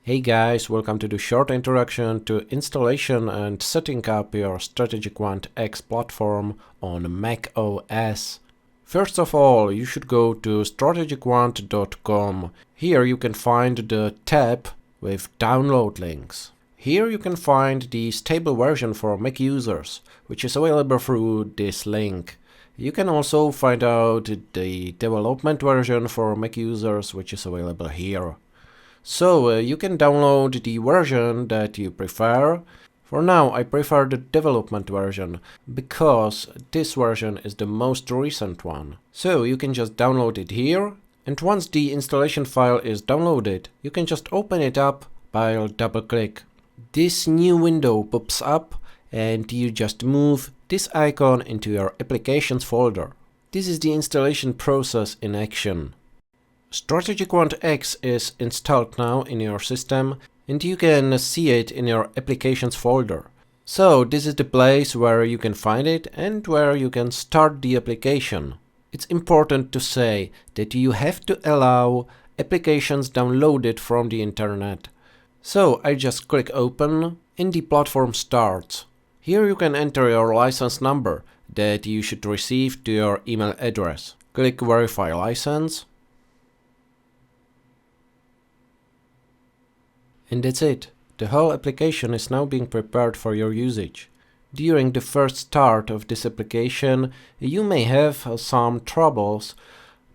Hey guys, welcome to the short introduction to installation and setting up your StrategyQuant X platform on Mac OS. First of all, you should go to StrategyQuant.com. Here you can find the tab with download links. Here you can find the stable version for Mac users, which is available through this link. You can also find out the development version for Mac users, which is available here. So you can download the version that you prefer. For now, I prefer the development version because this version is the most recent one. So you can just download it here, and once the installation file is downloaded, you can just open it up by double-click. This new window pops up and you just move this icon into your applications folder. This is the installation process in action. StrategyQuant X is installed now in your system and you can see it in your applications folder. So this is the place where you can find it and where you can start the application. It's important to say that you have to allow applications downloaded from the internet. So I just click open and the platform starts. Here you can enter your license number that you should receive to your email address. Click verify license. And that's it. The whole application is now being prepared for your usage. During the first start of this application, you may have some troubles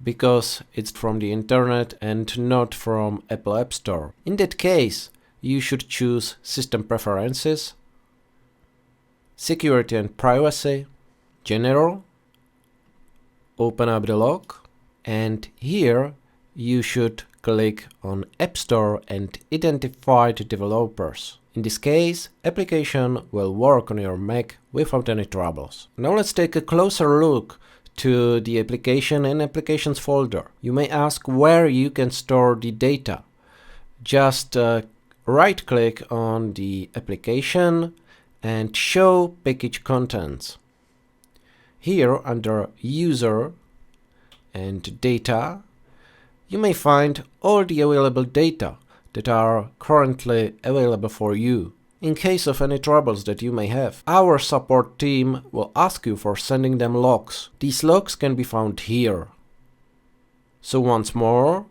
because it's from the internet and not from Apple App Store. In that case, you should choose System Preferences, Security and Privacy, General, open up the lock, and here you should click on App Store and identify the developers. In this case, application will work on your Mac without any troubles. Now let's take a closer look to the application and applications folder. You may ask where you can store the data. Just right click on the application and show package contents. Here under User and Data, you may find all the available data that are currently available for you. In case of any troubles that you may have, our support team will ask you for sending them logs. These logs can be found here. So once more,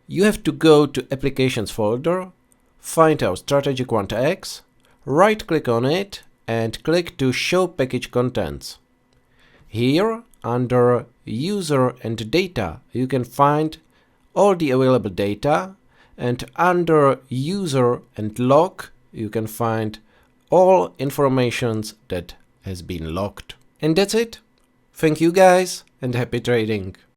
you have to go to Applications folder, find our StrategyQuant X, right-click on it and click to Show Package Contents. Here, under User and Data, you can find all the available data, and under User and Log, you can find all informations that has been logged. And that's it. Thank you guys and happy trading!